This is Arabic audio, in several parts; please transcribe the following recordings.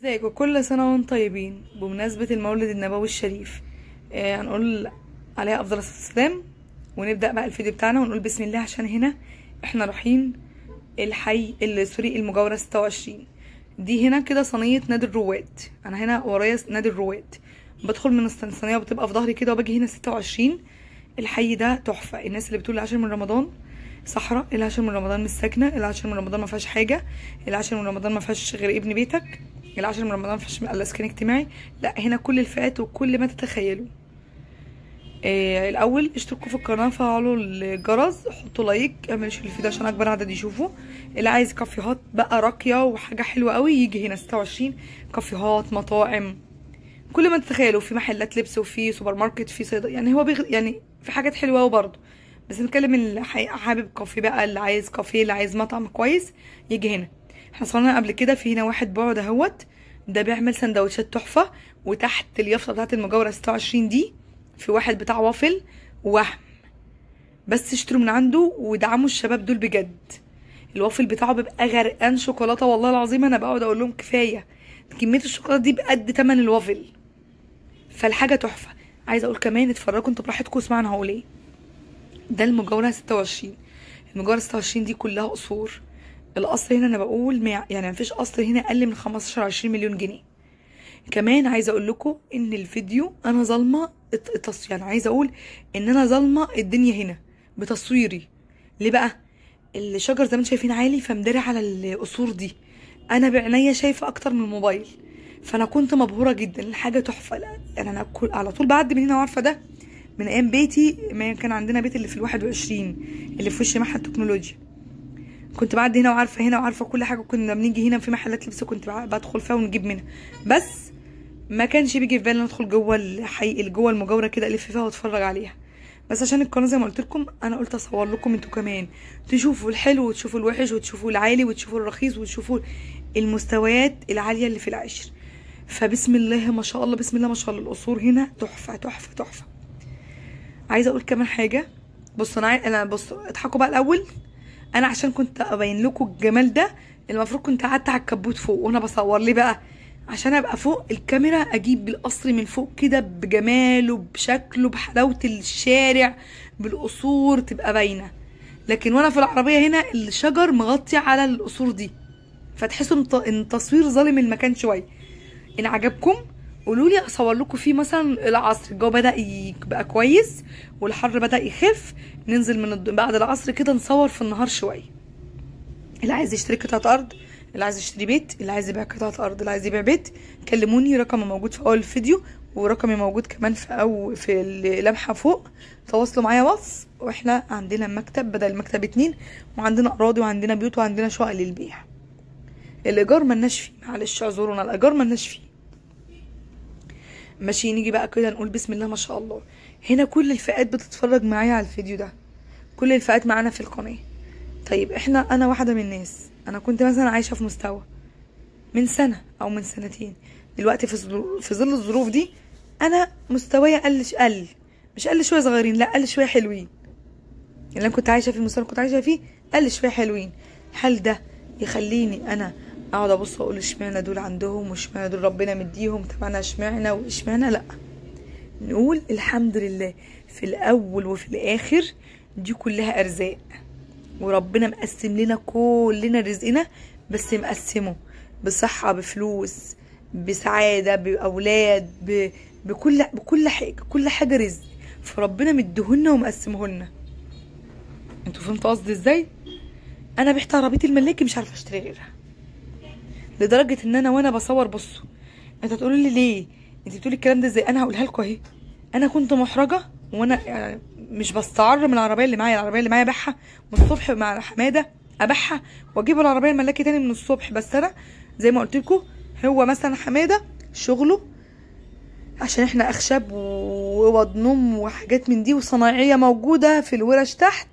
ازيكم؟ كل سنة وانتم طيبين بمناسبة المولد النبوي الشريف. هنقول عليها أفضل الصلاة والسلام ونبدأ بقى الفيديو بتاعنا ونقول بسم الله، عشان هنا احنا رايحين الحي سوري المجاورة 26. دي هنا كده صينية نادي الرواد. أنا هنا ورايا نادي الرواد، بدخل من الصينية وبتبقى في ظهري كده وباجي هنا 26. الحي ده تحفة. الناس اللي بتقول العاشر من رمضان صحراء، العاشر من رمضان مش ساكنة، العاشر من رمضان ما فيهاش حاجة، العاشر من رمضان ما فيهاش غير ابن بيتك، العاشر من رمضان ما فيهاش الا اسكان اجتماعي. لا، هنا كل الفئات وكل ما تتخيلوا. الاول اشتركوا في القناه، فعلوا الجرس، حطوا لايك، اعملوا شير الفيديو عشان اكبر عدد يشوفوا. اللي عايز كافيهات بقى راقيه وحاجه حلوه قوي يجي هنا 26. كافيهات، مطاعم، كل ما تتخيلوا، في محلات لبس وفي سوبر ماركت، في صيدله، يعني هو يعني في حاجات حلوه قوي برضه. بس نتكلم اللي حابب كافيه بقى، اللي عايز كافيه، اللي عايز مطعم كويس يجي هنا. احنا صورنا قبل كده، في هنا واحد بعد اهوت، ده بيعمل سندوتشات تحفه. وتحت اليافطه بتاعت المجاوره 26 دي في واحد بتاع وافل ووهم. بس اشتروا من عنده ودعموا الشباب دول بجد. الوافل بتاعه بيبقى غرقان شوكولاته، والله العظيم انا بقعد اقول لهم كفايه، كميه الشوكولاته دي بقد تمن الوافل، فالحاجه تحفه. عايزه اقول كمان اتفرجوا انتوا براحتكم، اسمعوا انا هقول ايه. ده المجاوره 26. المجاوره 26 دي كلها قصور. القصر هنا انا بقول يعني مفيش قصر هنا اقل من 15 20 مليون جنيه. كمان عايزه اقول لكم ان الفيديو انا ظالمه يعني عايزه اقول ان انا ظالمه الدنيا هنا بتصويري. ليه بقى؟ الشجر زي ما انتم شايفين عالي، فمداري على القصور دي. انا بعينيا شايفه اكتر من الموبايل، فانا كنت مبهوره جدا. الحاجه تحفه. يعني انا على طول بعدي من هنا، وعارفه ده من ايام بيتي، ما كان عندنا بيت اللي في ال21 اللي في وش معهد التكنولوجيا. كنت بعدي هنا وعارفه هنا وعارفه كل حاجه. كنا بنيجي هنا في محلات لبس، كنت بدخل فيها ونجيب منها. بس ما كانش بيجي في بالي ندخل جوه الحي جوه المجاوره كده الف فيها واتفرج عليها. بس عشان القناه زي ما قلت لكم، انا قلت اصور لكم انتوا كمان تشوفوا الحلو وتشوفوا الوحش وتشوفوا العالي وتشوفوا الرخيص وتشوفوا المستويات العاليه اللي في العشر. فبسم الله ما شاء الله، بسم الله ما شاء الله، القصور هنا تحفه تحفه تحفه. عايزه اقول كمان حاجه. بصوا انا بصوا اضحكوا بقى الاول. انا عشان كنت ابين لكم الجمال ده، المفروض كنت قعدت على الكبوت فوق وانا بصور. ليه بقى؟ عشان ابقى فوق الكاميرا، اجيب القصر من فوق كده بجماله، بشكله، بحلاوه الشارع، بالقصور تبقى باينه. لكن وانا في العربيه هنا الشجر مغطي على القصور دي، فتحسوا ان التصوير ظالم المكان شويه. ان عجبكم قولوا لي اصور لكم فيه مثلا العصر، الجو بدا يبقى كويس والحر بدا يخف، ننزل من بعد العصر كده نصور في النهار شويه. اللي عايز يشتري قطعه ارض، اللي عايز يشتري بيت، اللي عايز يبيع قطعه ارض، اللي عايز يبيع بيت، كلموني. رقمي موجود في اول الفيديو، ورقمي موجود كمان في اللمحه فوق. تواصلوا معايا واتس. واحنا عندنا مكتب بدل المكتب 2، وعندنا اراضي وعندنا بيوت وعندنا شقق للبيع. الايجار ملناش فيه، معلش اعذرونا، الايجار ملناش فيه. ماشي، نيجي بقى كده نقول بسم الله ما شاء الله. هنا كل الفئات بتتفرج معايا على الفيديو ده، كل الفئات معانا في القناه. طيب انا واحده من الناس، انا كنت مثلا عايشه في مستوى من سنه او من سنتين. دلوقتي في ظل الظروف دي انا مستواي قل، مش قل شويه صغيرين، لا قل شويه حلوين. اللي انا كنت عايشه في المستوى اللي كنت عايشه فيه قل شويه حلوين. هل ده يخليني انا اقعد ابص واقول اشمعنى دول عندهم واشمعنى دول ربنا مديهم، طب انا اشمعنى واشمعنى؟ لا، نقول الحمد لله. في الاول وفي الاخر دي كلها ارزاق، وربنا مقسم لنا كلنا رزقنا، بس مقسمه بصحة، بفلوس، بسعادة، بأولاد، بكل حاجة. كل حاجة رزق، فربنا مديهولنا ومقسمهولنا. انتوا فهمتوا قصدي ازاي؟ انا بحت عربيتي الملاكي مش عارفه اشتري غيرها، لدرجه ان انا وانا بصور، بصوا انتوا تقولوا لي ليه انت بتقولي الكلام ده ازاي؟ انا هقولها لكم اهي. انا كنت محرجه وانا يعني مش بستعر من العربيه اللي معايا. العربيه اللي معايا ابيعها من الصبح مع حماده، ابيعها واجيب العربيه الملاكي تاني من الصبح. بس انا زي ما قلت لكم، هو مثلا حماده شغله عشان احنا اخشاب واوض نوم وحاجات من دي وصنايعيه موجوده في الورش تحت،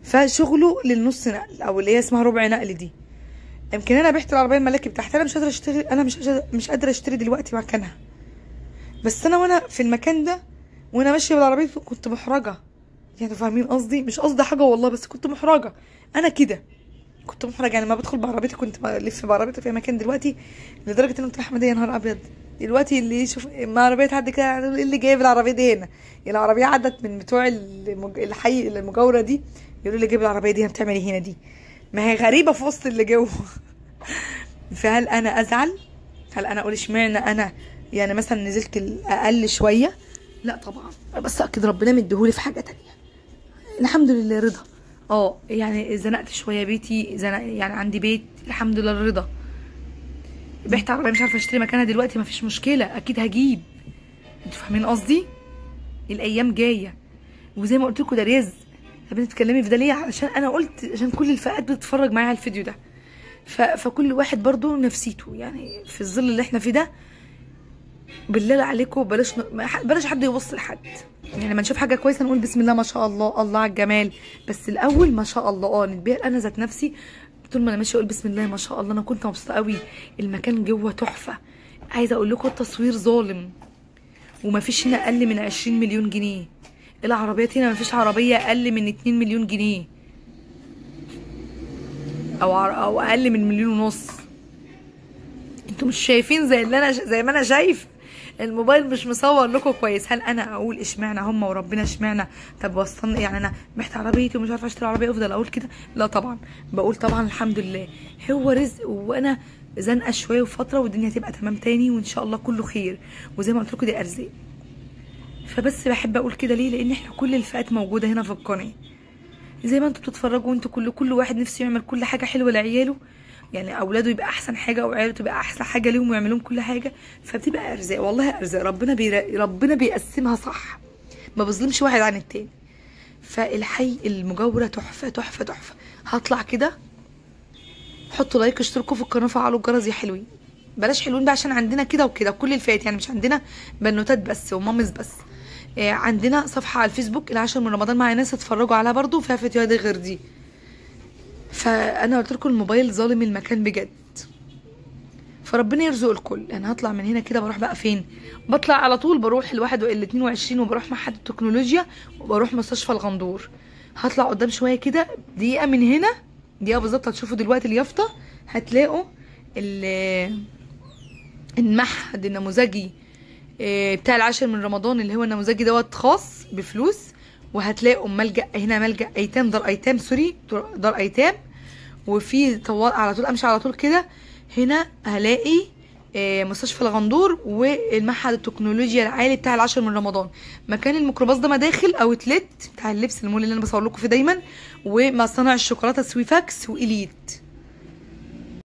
فشغله للنص نقل او اللي هي اسمها ربع نقل دي. يمكن انا بعت العربيه الملاكي بتاعتي، انا مش قادره اشتري، انا مش قادره اشتري دلوقتي مكانها. بس انا وانا في المكان ده وانا ماشيه بالعربيه كنت محرجه. يعني فاهمين قصدي؟ مش قصدي حاجه والله، بس كنت محرجه. انا كده كنت محرجه يعني، ما بدخل بعربيتي كنت بلف بعربيتي في مكان، دلوقتي لدرجه ان قلت لاحمد يا نهار ابيض، دلوقتي اللي يشوف ما عربيه تعدي كده ايه اللي جايب العربيه دي هنا؟ العربيه عدت من بتوع الحي المجاوره دي، يقولوا لي جايب العربيه دي بتعمل ايه هنا دي؟ ما هي غريبه في وسط اللي جوه. فهل انا ازعل؟ هل انا اقول اشمعنى انا يعني مثلا نزلت اقل شويه؟ لا طبعا، بس اكيد ربنا مديهولي في حاجه تانية، الحمد لله رضا. يعني زنقت شويه بيتي، يعني عندي بيت الحمد لله رضا. بعت عربيه مش عارفه اشتري مكانها دلوقتي، مفيش مشكله اكيد هجيب. انتوا فاهمين قصدي؟ الايام جايه، وزي ما قلت لكم ده رزق. طب انت بتتكلمي في ده ليه؟ علشان انا قلت عشان كل الفئات بتتفرج معايا على الفيديو ده، فكل واحد برضو نفسيته يعني في الظل اللي احنا فيه ده. بالله عليكم بلاش حد يبص لحد، يعني لما نشوف حاجه كويسه نقول بسم الله ما شاء الله، الله على الجمال، بس الاول ما شاء الله نتبهر. انا ذات نفسي طول ما انا ماشيه اقول بسم الله ما شاء الله. انا كنت مبسوطه قوي، المكان جوه تحفه. عايزه اقول لكم التصوير ظالم، ومفيش هنا اقل من 20 مليون جنيه. العربيات هنا مفيش عربيه اقل من 2 مليون جنيه، او اقل من 1.5 مليون. انتوا مش شايفين زي ما انا شايف؟ الموبايل مش مصور لكم كويس. هل انا اقول اشمعنى هم وربنا اشمعنى؟ طب وصلني يعني انا محت عربيتي ومش عارفه اشتري عربيه افضل اقول كده؟ لا طبعا، بقول طبعا الحمد لله، هو رزق، وانا زنقه شويه وفتره والدنيا هتبقى تمام تاني وان شاء الله كله خير. وزي ما قلت لكم دي ارزاق. فبس بحب اقول كده ليه؟ لان احنا كل الفئات موجوده هنا في القناه، زي ما انتوا بتتفرجوا. انتوا كل واحد نفسه يعمل كل حاجه حلوه لعياله، يعني اولاده يبقى احسن حاجه وعياله تبقى احسن حاجه ليهم ويعمل لهم كل حاجه. فبتبقى ارزاق، والله ارزاق، ربنا بيقسمها صح، ما بظلمش واحد عن التاني. فالحي المجاوره تحفه تحفه تحفه. هطلع كده، حطوا لايك، اشتركوا في القناه، فعلوا الجرس يا حلوين. بلاش حلوين بقى عشان عندنا كده وكده كل الفئات، يعني مش عندنا بنوتات بس ومامز بس. عندنا صفحه على الفيسبوك العاشر من رمضان مع ناس اتفرجوا عليها برضو فيها فيديوهات غير دي. فانا قلت لكم الموبايل ظالم المكان بجد، فربنا يرزق الكل. انا هطلع من هنا كده، بروح بقى فين؟ بطلع على طول بروح ال 22 وبروح معهد التكنولوجيا وبروح مستشفى الغندور. هطلع قدام شويه كده دقيقه من هنا، دقيقه بالظبط. هتشوفوا دلوقتي اليافطه، هتلاقوا المعهد النموذجي بتاع العاشر من رمضان، اللي هو النموذجي دوت خاص بفلوس. وهتلاقوا ملجأ هنا، ملجأ ايتام، دار ايتام، سوري دار ايتام. وفي طوال على طول امشي على طول كده هنا هلاقي مستشفى الغندور والمعهد التكنولوجيا العالي بتاع العاشر من رمضان. مكان الميكروباص ده مداخل اوتلت بتاع اللبس، المول اللي انا بصور لكم فيه دايما، ومصنع الشوكولاته سويفاكس واليت.